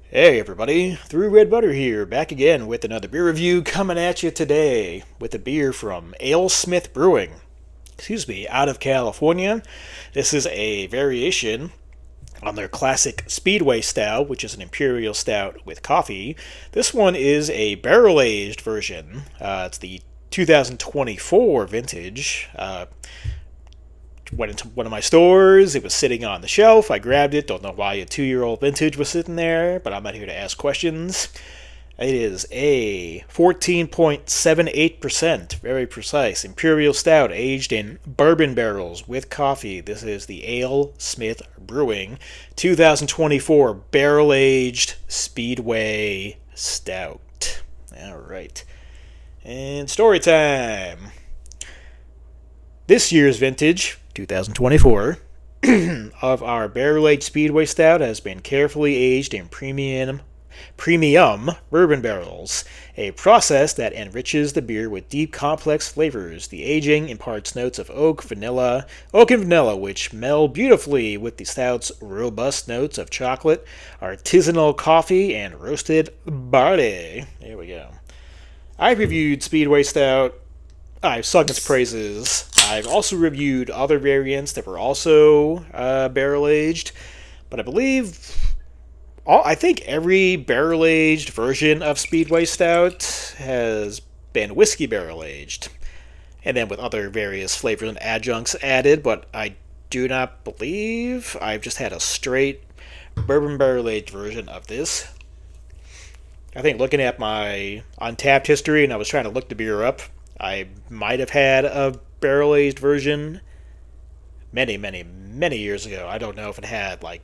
Hey everybody, ThrewRedButter here, back again with another beer review coming at you today with a beer from Alesmith Brewing, out of California. This is a variation on their classic Speedway Stout, which is an imperial stout with coffee. This one is a barrel-aged version. It's the 2024 vintage. Went into one of my stores. It was sitting on the shelf. I grabbed it. Don't know why a 2-year-old vintage was sitting there, but I'm not here to ask questions. It is a 14.78%, very precise, imperial stout aged in bourbon barrels with coffee. This is the Alesmith Brewing 2024 barrel-aged Speedway Stout. All right. And story time. This year's vintage, 2024, of our Barrel-Aged Speedway Stout has been carefully aged in premium bourbon barrels, a process that enriches the beer with deep, complex flavors. The aging imparts notes of oak and vanilla, which meld beautifully with the stout's robust notes of chocolate, artisanal coffee, and roasted barley. There we go. I've reviewed Speedway Stout. I've sung its praises. I've also reviewed other variants that were also barrel-aged, but I think every barrel-aged version of Speedway Stout has been whiskey barrel-aged, and then with other various flavors and adjuncts added, but I do not believe I've just had a straight bourbon barrel-aged version of this. I think looking at my Untapped history, and I was trying to look the beer up, I might have had a barrel-aged version many, many, many years ago. I don't know if it had, like,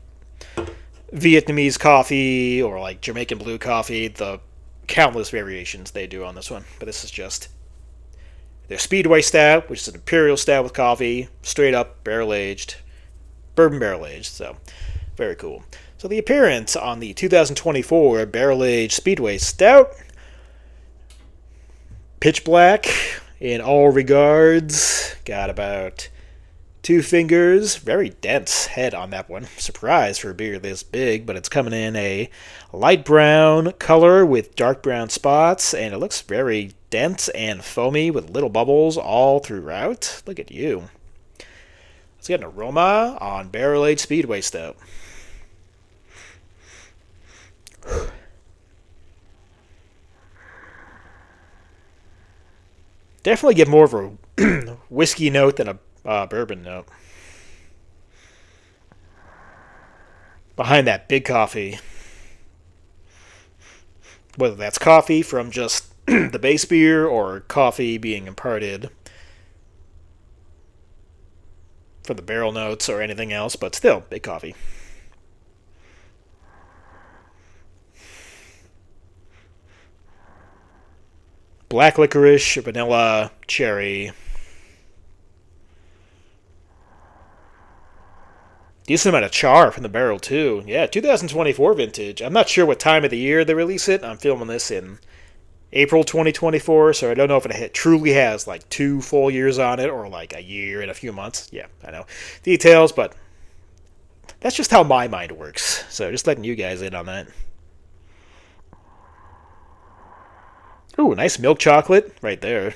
Vietnamese coffee or, like, Jamaican blue coffee, the countless variations they do on this one. But this is just their Speedway Stout, which is an imperial stout with coffee, straight up barrel-aged, bourbon barrel-aged, so very cool. So the appearance on the 2024 Barrel-Aged Speedway Stout: pitch black in all regards. Got about 2 fingers. Very dense head on that one. Surprise for a beer this big, but it's coming in a light brown color with dark brown spots, and it looks very dense and foamy with little bubbles all throughout. Look at you. Let's get an aroma on Barrel-Aged Speedway Stout. Definitely get more of a whiskey note than a bourbon note. Behind that big coffee. Whether that's coffee from just the base beer or coffee being imparted from the barrel notes or anything else, but still, big coffee. Black licorice, vanilla, cherry. Decent amount of char from the barrel, too. Yeah, 2024 vintage. I'm not sure what time of the year they release it. I'm filming this in April 2024, so I don't know if it truly has like 2 full years on it or like a year and a few months. Yeah, I know. Details, but that's just how my mind works. So just letting you guys in on that. Ooh, nice milk chocolate right there.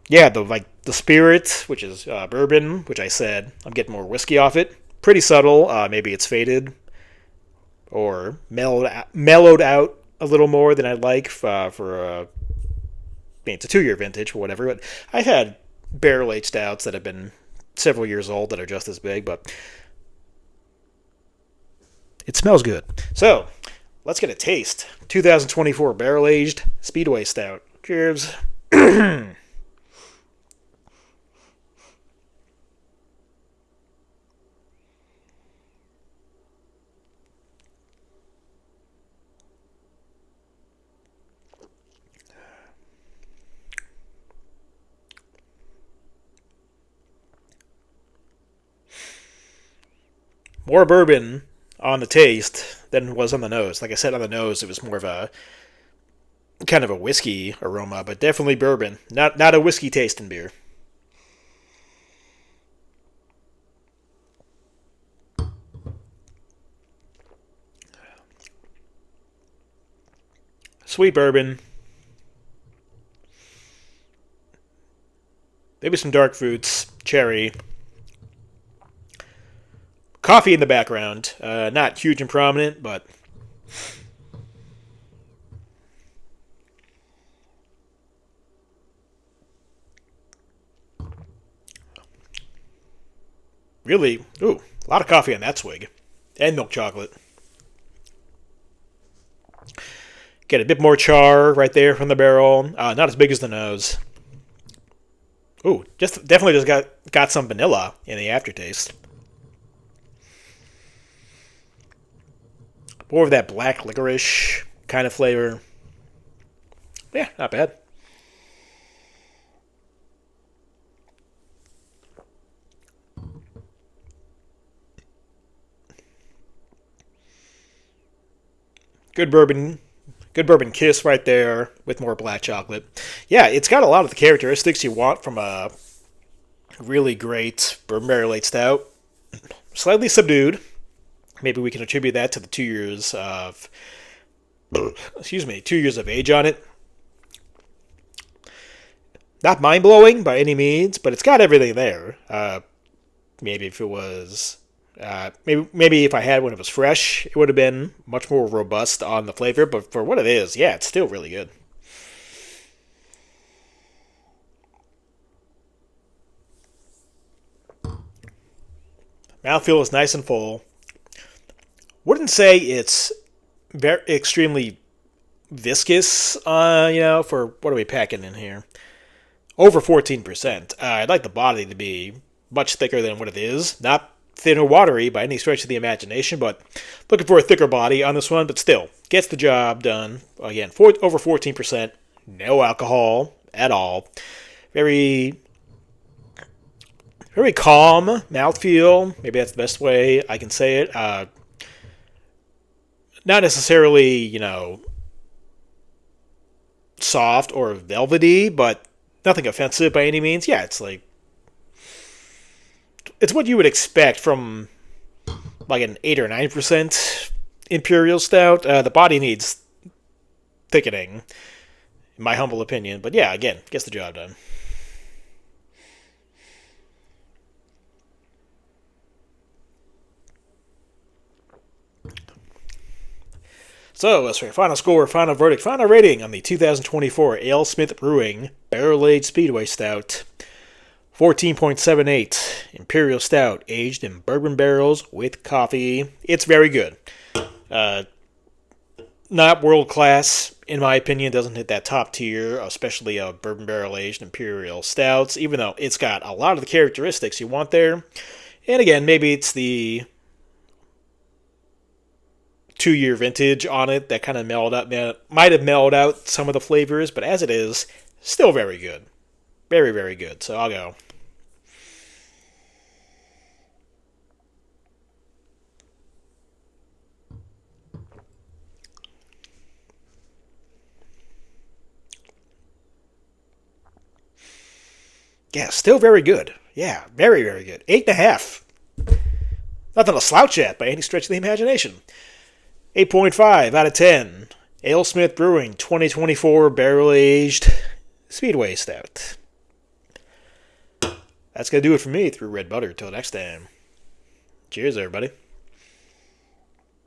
Yeah, the spirit, which is bourbon, which I said I'm getting more whiskey off it. Pretty subtle. Maybe it's faded or mellowed out a little more than I'd like for it's a 2-year vintage or whatever. But I've had barrel aged stouts that have been several years old that are just as big, but it smells good. So let's get a taste. 2024 barrel aged Speedway Stout. Cheers. More bourbon on the taste than was on the nose. Like I said, on the nose, it was more of a kind of a whiskey aroma, but definitely bourbon. Not a whiskey tasting beer. sweet bourbon, maybe some dark fruits, cherry, coffee in the background. Not huge and prominent, but really, ooh, a lot of coffee on that swig. And milk chocolate. Get a bit more char right there from the barrel. Not as big as the nose. Ooh, definitely just got some vanilla in the aftertaste. More of that black licorice kind of flavor. Yeah, not bad. Good bourbon kiss right there with more black chocolate. Yeah, it's got a lot of the characteristics you want from a really great bourbon barrel-aged stout. Slightly subdued. Maybe we can attribute that to the 2 years of 2 years of age on it. Not mind-blowing by any means, but it's got everything there. Maybe if it was maybe if I had when it was fresh, it would have been much more robust on the flavor. But for what it is, yeah, it's still really good. Mouthfeel is nice and full. Wouldn't say it's very extremely viscous. For what are we packing in here? Over 14%. I'd like the body to be much thicker than what it is. Not thin or watery by any stretch of the imagination, but looking for a thicker body on this one, but still gets the job done. Again, over 14%, no alcohol at all. Very, very calm mouthfeel. Maybe that's the best way I can say it. Not necessarily, soft or velvety, but nothing offensive by any means. Yeah, it's what you would expect from like an 8 or 9% imperial stout. The body needs thickening, in my humble opinion. But yeah, again, gets the job done. So, as for your final score, final verdict, final rating on the 2024 Alesmith Brewing Barrel-Aged Speedway Stout. 14.78 Imperial Stout, aged in bourbon barrels with coffee. It's very good. Not world class, in my opinion. Doesn't hit that top tier, especially of bourbon barrel aged Imperial Stouts, even though it's got a lot of the characteristics you want there. And again, maybe it's the 2-year vintage on it that kind of might have mellowed out some of the flavors, but as it is, still very good. Very, very good. So I'll go. Yeah, still very good. Yeah, very, very good. 8.5. Nothing to slouch at by any stretch of the imagination. 8.5 out of 10. Alesmith Brewing 2024 Barrel-Aged Speedway Stout. That's going to do it for me through Red Butter. Till next time. Cheers, everybody.